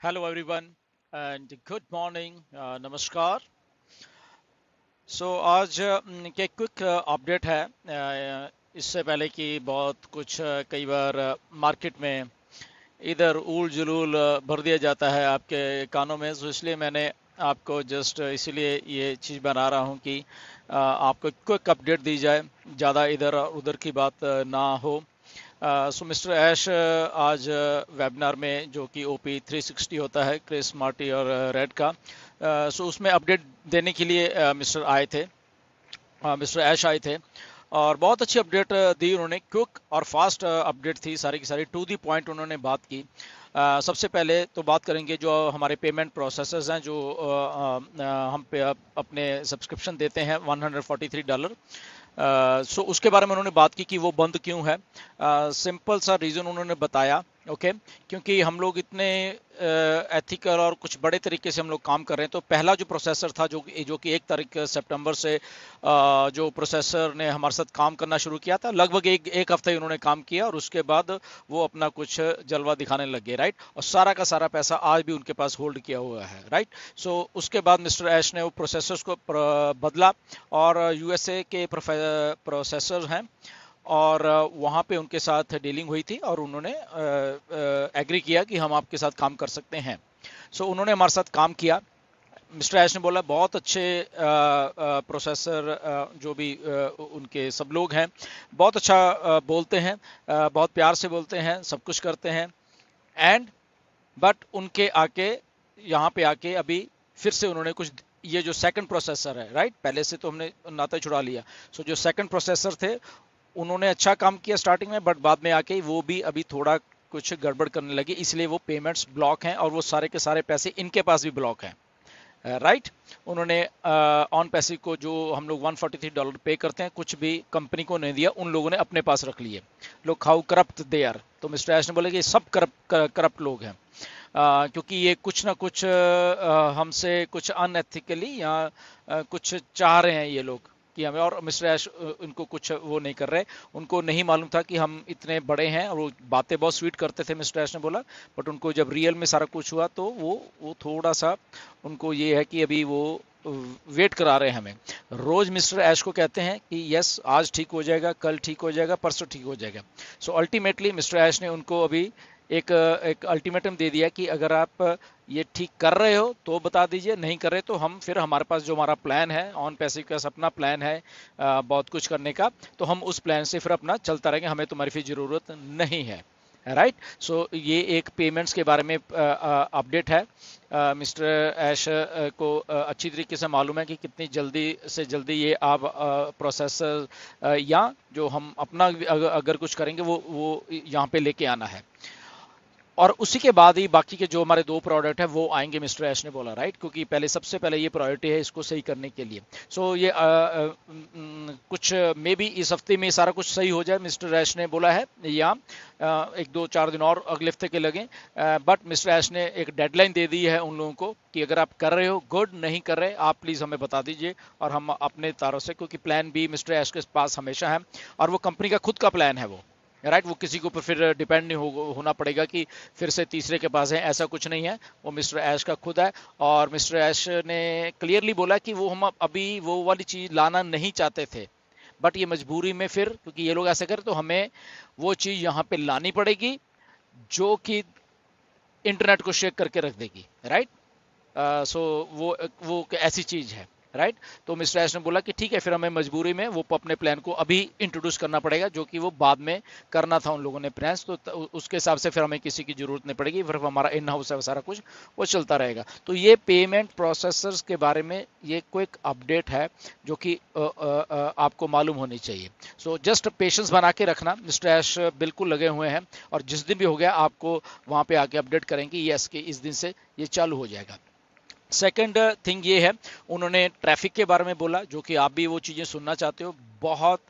Hello everyone and good morning. नमस्कार. आज के क्विक अपडेट है इससे पहले कि बहुत कुछ कई बार मार्केट में इधर ऊल जुलूल भर दिया जाता है आपके कानों में, तो इसलिए मैंने आपको जस्ट इसीलिए ये चीज़ बना रहा हूँ कि आपको क्विक अपडेट दी जाए, ज़्यादा इधर और उधर की बात ना हो। सो मिस्टर ऐश आज वेबिनार में, जो कि ओपी 360 होता है क्रिस मार्टी और रेड का, सो उसमें अपडेट देने के लिए मिस्टर ऐश आए थे और बहुत अच्छी अपडेट दी उन्होंने। क्विक और फास्ट अपडेट थी, सारी की सारी टू दी पॉइंट उन्होंने बात की। सबसे पहले तो बात करेंगे जो हमारे पेमेंट प्रोसेसर्स हैं, जो हम पे अपने सब्सक्रिप्शन देते हैं $143। सो उसके बारे में उन्होंने बात की कि वो बंद क्यों है। सिंपल सा रीज़न उन्होंने बताया। ओके, क्योंकि हम लोग इतने एथिकल और कुछ बड़े तरीके से हम लोग काम कर रहे हैं। तो पहला जो प्रोसेसर था, जो कि 1 तारीख सितंबर से जो प्रोसेसर ने हमारे साथ काम करना शुरू किया था, लगभग एक हफ्ते ही उन्होंने काम किया और उसके बाद वो अपना कुछ जलवा दिखाने लग गए, राइट। और सारा का सारा पैसा आज भी उनके पास होल्ड किया हुआ है, राइट। सो उसके बाद मिस्टर ऐश ने वो प्रोसेसर्स को बदला और यूएसए के प्रोसेसर हैं और वहाँ पे उनके साथ डीलिंग हुई थी और उन्होंने एग्री किया कि हम आपके साथ काम कर सकते हैं। सो उन्होंने हमारे साथ काम किया। मिस्टर ऐश ने बोला बहुत अच्छे प्रोसेसर, जो भी उनके सब लोग हैं, बहुत अच्छा बोलते हैं, बहुत प्यार से बोलते हैं, सब कुछ करते हैं। एंड बट उनके आके यहाँ पे आके अभी फिर से उन्होंने कुछ, ये जो सेकंड प्रोसेसर है, राइट, पहले से तो हमने नाता छुड़ा लिया। सो जो सेकंड प्रोसेसर थे, उन्होंने अच्छा काम किया स्टार्टिंग में, बट बाद में आके वो भी अभी थोड़ा कुछ गड़बड़ करने लगे, इसलिए वो पेमेंट्स ब्लॉक हैं और वो सारे के सारे पैसे इनके पास भी ब्लॉक हैं, राइट। उन्होंने ऑन पैसे को, जो हम लोग $143 पे करते हैं, कुछ भी कंपनी को नहीं दिया, उन लोगों ने अपने पास रख लिए। लोग हाउ करप्ट दे आर। तो मिस्टर ऐश ने बोले कि सब करप्ट लोग हैं, क्योंकि ये कुछ ना कुछ हमसे कुछ अनएथिकली या कुछ चाह रहे हैं ये लोग कि हमें। और मिस्टर ऐश उनको कुछ वो नहीं कर रहे, उनको नहीं मालूम था कि हम इतने बड़े हैं, और वो बातें बहुत स्वीट करते थे, मिस्टर ऐश ने बोला। बट उनको जब रियल में सारा कुछ हुआ तो वो थोड़ा सा उनको ये है कि अभी वो वेट करा रहे हैं हमें। रोज मिस्टर ऐश को कहते हैं कि यस, आज ठीक हो जाएगा, कल ठीक हो जाएगा, परसों ठीक हो जाएगा। सो अल्टीमेटली मिस्टर ऐश ने उनको अभी एक अल्टीमेटम दे दिया कि अगर आप ये ठीक कर रहे हो तो बता दीजिए, नहीं कर रहे तो हम फिर, हमारे पास जो हमारा प्लान है, ऑन पैसिव का अपना प्लान है बहुत कुछ करने का, तो हम उस प्लान से फिर अपना चलता रहेंगे, हमें तुम्हारी फिर ज़रूरत नहीं है, राइट। सो ये एक पेमेंट्स के बारे में अपडेट है। मिस्टर ऐश को अच्छी तरीके से मालूम है कि कितनी जल्दी से जल्दी ये आप प्रोसेसर या जो हम अपना अगर कुछ करेंगे वो यहाँ पे लेके आना है। और उसी के बाद ही बाकी के जो हमारे दो प्रोडक्ट है वो आएंगे, मिस्टर ऐश ने बोला, राइट, क्योंकि पहले सबसे पहले ये प्रायोरिटी है इसको सही करने के लिए। सो ये कुछ मे बी इस हफ्ते में सारा कुछ सही हो जाए, मिस्टर ऐश ने बोला है, या 1-2-4 दिन और अगले हफ्ते के लगे। बट मिस्टर ऐश ने एक डेडलाइन दे दी है उन लोगों को कि अगर आप कर रहे हो गुड, नहीं कर रहे आप प्लीज़ हमें बता दीजिए और हम अपने तारों से, क्योंकि प्लान भी मिस्टर ऐश के पास हमेशा है और वो कंपनी का खुद का प्लान है वो, राइट। वो किसी के ऊपर फिर डिपेंड नहीं होना पड़ेगा कि फिर से तीसरे के पास है, ऐसा कुछ नहीं है। वो मिस्टर ऐश का खुद है और मिस्टर ऐश ने क्लियरली बोला कि वो हम अभी वो वाली चीज़ लाना नहीं चाहते थे, बट ये मजबूरी में फिर, क्योंकि ये लोग ऐसे करें तो हमें वो चीज़ यहाँ पे लानी पड़ेगी जो कि इंटरनेट को शेक करके रख देगी, राइट। सो वो ऐसी चीज़ है, राइट। तो मिस्टर एस ने बोला कि ठीक है, फिर हमें मजबूरी में वो अपने प्लान को अभी इंट्रोड्यूस करना पड़ेगा, जो कि वो बाद में करना था उन लोगों ने प्लान्स, तो उसके हिसाब से फिर हमें किसी की ज़रूरत नहीं पड़ेगी, फिर हमारा इन हाउस है सारा कुछ वो चलता रहेगा। तो ये पेमेंट प्रोसेसर्स के बारे में ये क्विक अपडेट है जो कि आपको मालूम होनी चाहिए। सो जस्ट पेशेंस बना के रखना, मिस्टर एश बिल्कुल लगे हुए हैं और जिस दिन भी हो गया आपको वहाँ पे आके अपडेट करेंगे यस कि इस दिन से ये चालू हो जाएगा। सेकंड थिंग ये है, उन्होंने ट्रैफिक के बारे में बोला, जो कि आप भी वो चीज़ें सुनना चाहते हो। बहुत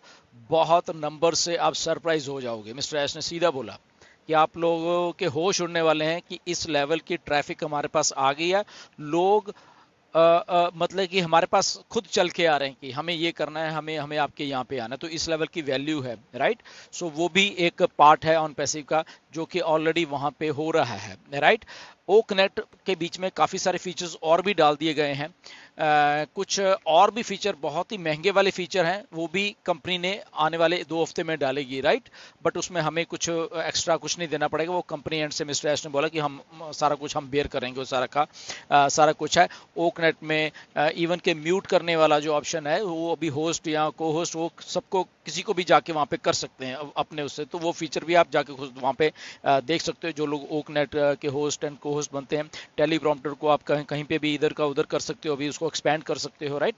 बहुत नंबर से आप सरप्राइज हो जाओगे। मिस्टर एस ने सीधा बोला कि आप लोगों के होश उड़ने वाले हैं कि इस लेवल की ट्रैफिक हमारे पास आ गई है। लोग मतलब कि हमारे पास खुद चल के आ रहे हैं कि हमें ये करना है, हमें हमें आपके यहाँ पे आना है, तो इस लेवल की वैल्यू है, राइट। सो वो भी एक पार्ट है ऑन पैसिव का जो कि ऑलरेडी वहाँ पे हो रहा है, राइट। ओ कनेक्ट के बीच में काफ़ी सारे फीचर्स और भी डाल दिए गए हैं। कुछ और भी फीचर, बहुत ही महंगे वाले फीचर हैं, वो भी कंपनी ने आने वाले 2 हफ्ते में डालेगी, राइट। बट उसमें हमें कुछ एक्स्ट्रा कुछ नहीं देना पड़ेगा, वो कंपनी एंड से मिस्टर एश ने बोला कि हम सारा कुछ हम बेयर करेंगे, वो सारा का सारा कुछ है। ओकनेट में इवन के म्यूट करने वाला जो ऑप्शन है वो अभी होस्ट या को होस्ट वो सबको किसी को भी जाके वहाँ पे कर सकते हैं अपने उससे, तो वो फीचर भी आप जाके खुद वहाँ पे देख सकते हो जो लोग ओकनेट के होस्ट एंड को होस्ट बनते हैं। टेलीप्रॉम्प्टर को आप कहीं कहीं पे भी इधर का उधर कर सकते हो, अभी उसको एक्सपैंड कर सकते हो, राइट।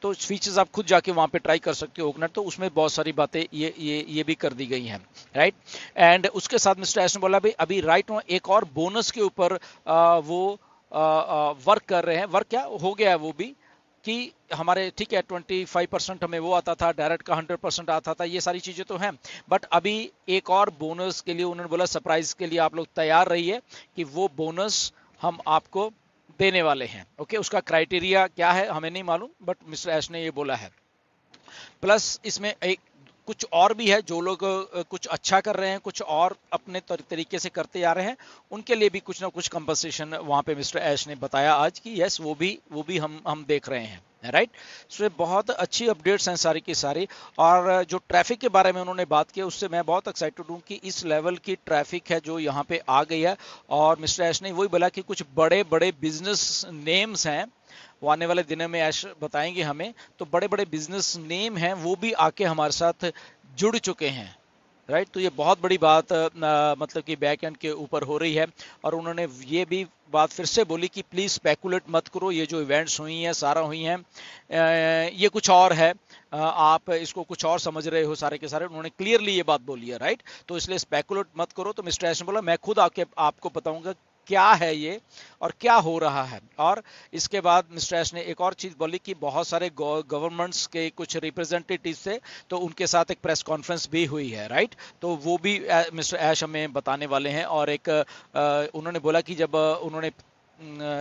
तो फीचर्स आप खुद जाके वहाँ पे ट्राई कर सकते हो ओकनेट, तो उसमें बहुत सारी बातें ये भी कर दी गई हैं, राइट। एंड उसके साथ मिस्टर एश ने बोला भाई अभी राइट नो एक और बोनस के ऊपर वो वर्क कर रहे हैं। वर्क क्या हो गया है वो भी कि हमारे ठीक है 25% हमें वो आता था, डायरेक्ट का 100% आता था, ये सारी चीज़ें तो हैं, बट अभी एक और बोनस के लिए उन्होंने बोला सरप्राइज के लिए आप लोग तैयार रहिए कि वो बोनस हम आपको देने वाले हैं। ओके, उसका क्राइटेरिया क्या है हमें नहीं मालूम, बट मिस्टर एश ने ये बोला है। प्लस इसमें एक कुछ और भी है, जो लोग कुछ अच्छा कर रहे हैं, कुछ और अपने तरीके से करते आ रहे हैं, उनके लिए भी कुछ ना कुछ कंपनसेशन वहां पे मिस्टर ऐश ने बताया आज की यस वो भी हम देख रहे हैं, राइट। सो बहुत अच्छी अपडेट्स हैं सारी की सारी। और जो ट्रैफिक के बारे में उन्होंने बात की उससे मैं बहुत एक्साइटेड हूँ कि इस लेवल की ट्रैफिक है जो यहाँ पे आ गई है। और मिस्टर ऐश ने वही बोला कि कुछ बड़े बड़े बिजनेस नेम्स हैं, वो आने वाले दिनों में ऐश बताएंगे हमें, तो बड़े बड़े बिजनेस नेम हैं वो भी आके हमारे साथ जुड़ चुके हैं, राइट। तो ये बहुत बड़ी बात मतलब कि बैक एंड के ऊपर हो रही है। और उन्होंने ये भी बात फिर से बोली कि प्लीज स्पेकुलेट मत करो, ये जो इवेंट्स हुई हैं सारा हुई हैं ये कुछ और है, आप इसको कुछ और समझ रहे हो सारे के सारे, उन्होंने क्लियरली ये बात बोली है, राइट। तो इसलिए स्पेकुलेट मत करो। तो मिस्टर एश ने बोला मैं खुद आके आपको बताऊंगा क्या है ये और क्या हो रहा है। और इसके बाद मिस्टर एश ने एक और चीज बोली कि बहुत सारे गवर्नमेंट्स के कुछ रिप्रेजेंटेटिव से, तो उनके साथ एक प्रेस कॉन्फ्रेंस भी हुई है, राइट। तो वो भी मिस्टर ऐश हमें बताने वाले हैं। और एक उन्होंने बोला कि जब उन्होंने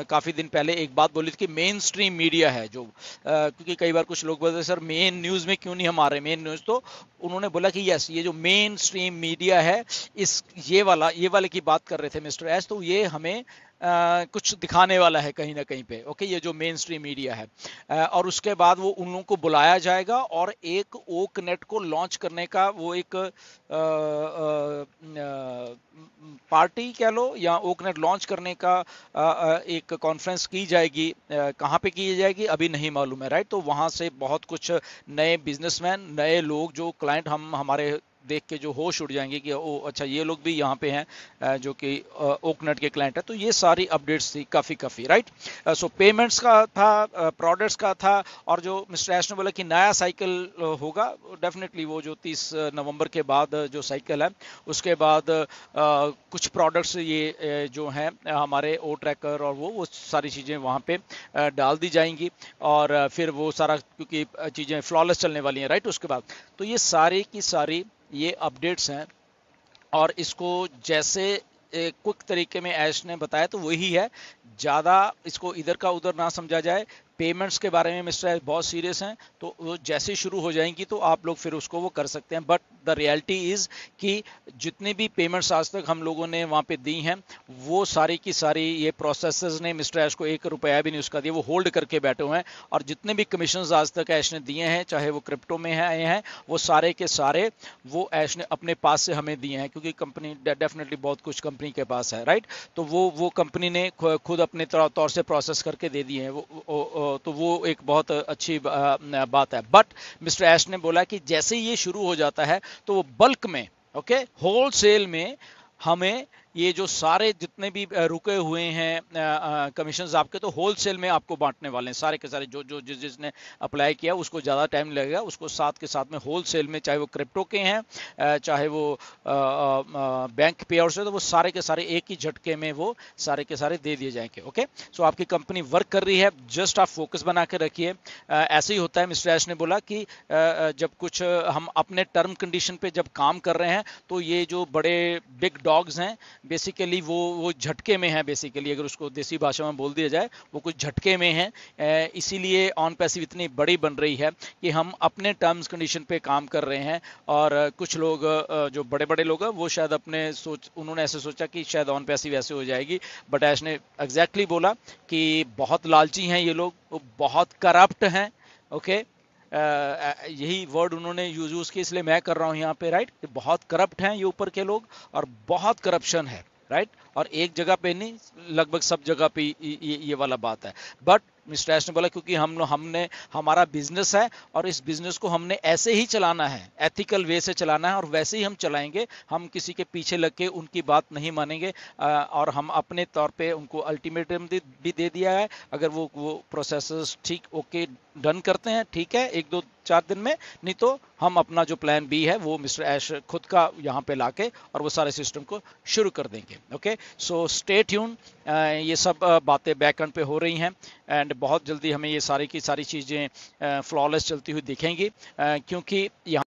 काफी दिन पहले एक बात बोली थी कि मेन स्ट्रीम मीडिया है जो क्योंकि कई बार कुछ लोग बोलते सर मेन न्यूज में क्यों नहीं हम आ रहे मेन न्यूज, तो उन्होंने बोला कि यस ये जो मेन स्ट्रीम मीडिया है इस ये वाले की बात कर रहे थे मिस्टर एस, तो ये हमें कुछ दिखाने वाला है कहीं ना कहीं पे। ओके, ये जो मेन स्ट्रीम मीडिया है और उसके बाद वो उन लोगों को बुलाया जाएगा और एक ओक नेट को लॉन्च करने का वो एक पार्टी कह लो या ओक नेट लॉन्च करने का एक कॉन्फ्रेंस की जाएगी। कहाँ पे की जाएगी अभी नहीं मालूम है, राइट। तो वहाँ से बहुत कुछ नए बिजनेसमैन, नए लोग जो क्लाइंट हम हमारे देख के जो होश उड़ जाएंगे कि ओ अच्छा ये लोग भी यहाँ पे हैं जो कि ओकनेट के क्लाइंट है। तो ये सारी अपडेट्स थी काफ़ी राइट। सो पेमेंट्स का था, प्रोडक्ट्स का था, और जो मिस्टर एश ने बोला कि नया साइकिल होगा डेफिनेटली वो जो 30 नवंबर के बाद जो साइकिल है उसके बाद कुछ प्रोडक्ट्स ये जो हैं हमारे ओ ट्रैकर और वो सारी चीज़ें वहाँ पे डाल दी जाएंगी और फिर वो सारा क्योंकि चीज़ें फ्लॉलेस चलने वाली हैं, राइट। उसके बाद तो ये सारी की सारी ये अपडेट्स हैं और इसको जैसे क्विक तरीके में ऐश ने बताया तो वही है, ज़्यादा इसको इधर का उधर ना समझा जाए। पेमेंट्स के बारे में मिस्टर ऐश बहुत सीरियस हैं, तो वो जैसे शुरू हो जाएंगी तो आप लोग फिर उसको वो कर सकते हैं। बट द रियलिटी इज़ कि जितनी भी पेमेंट्स आज तक हम लोगों ने वहाँ पे दी हैं वो सारी की सारी ये प्रोसेसर्स ने मिस्टर ऐश को 1 रुपया भी नहीं उसका दिया, वो होल्ड करके बैठे हुए हैं। और जितने भी कमीशन आज तक ऐश ने दिए हैं चाहे वो क्रिप्टो में आए हैं वो सारे के सारे वो ऐश ने अपने पास से हमें दिए हैं, क्योंकि कंपनी डेफिनेटली बहुत कुछ कंपनी के पास है, राइट। तो वो कंपनी ने खुद अपने तौर से प्रोसेस करके दे दिए हैं तो वो एक बहुत अच्छी बात है। बट मिस्टर ऐश ने बोला कि जैसे ही ये शुरू हो जाता है तो वो बल्क में ओके होलसेल में हमें ये जो सारे जितने भी रुके हुए हैं कमीशंस आपके तो होलसेल में आपको बांटने वाले हैं सारे के सारे, जो जिसने अप्लाई किया उसको ज़्यादा टाइम लगेगा उसको साथ के साथ में होलसेल में, चाहे वो क्रिप्टो के हैं चाहे वो बैंक पे आउट से, तो वो सारे के सारे एक ही झटके में वो सारे के सारे दे दिए जाएंगे। ओके, सो आपकी कंपनी वर्क कर रही है, जस्ट आप फोकस बना के रखिए। ऐसे ही होता है, मिस्टर ऐश ने बोला कि जब कुछ हम अपने टर्म कंडीशन पे जब काम कर रहे हैं तो ये जो बड़े बिग डॉग्स हैं बेसिकली वो झटके में है, बेसिकली अगर उसको देसी भाषा में बोल दिया जाए वो कुछ झटके में है। इसीलिए ऑन पैसिव इतनी बड़ी बन रही है कि हम अपने टर्म्स कंडीशन पे काम कर रहे हैं। और कुछ लोग जो बड़े बड़े लोग हैं वो शायद उन्होंने ऐसे सोचा कि शायद ऑन पैसिव ऐसे हो जाएगी, बट ऐश ने एग्जैक्टली बोला कि बहुत लालची हैं ये लोग, वो बहुत करप्ट हैं। ओके, यही वर्ड उन्होंने यूज किया, इसलिए मैं कर रहा हूँ यहाँ पे, राइट। बहुत करप्ट हैं ये ऊपर के लोग और बहुत करप्शन है, राइट। और एक जगह पे नहीं, लगभग सब जगह पे ये वाला बात है। बट मिस्टर एश ने बोला क्योंकि हमने हमारा बिजनेस है और इस बिजनेस को हमने ऐसे ही चलाना है, एथिकल वे से चलाना है और वैसे ही हम चलाएंगे। हम किसी के पीछे लग के उनकी बात नहीं मानेंगे। और हम अपने तौर पे उनको अल्टीमेटम भी दे दिया है। अगर वो प्रोसेस ठीक ओके डन करते हैं, ठीक है, 1-2-4 दिन में, नहीं तो हम अपना जो प्लान बी है वो मिस्टर ऐश खुद का यहाँ पे लाके और वो सारे सिस्टम को शुरू कर देंगे। Okay, so stay tune. ये सब बातें बैकएंड पे हो रही हैं एंड बहुत जल्दी हमें ये सारी की सारी चीज़ें फ्लॉलेस चलती हुई दिखेंगी, क्योंकि यहाँ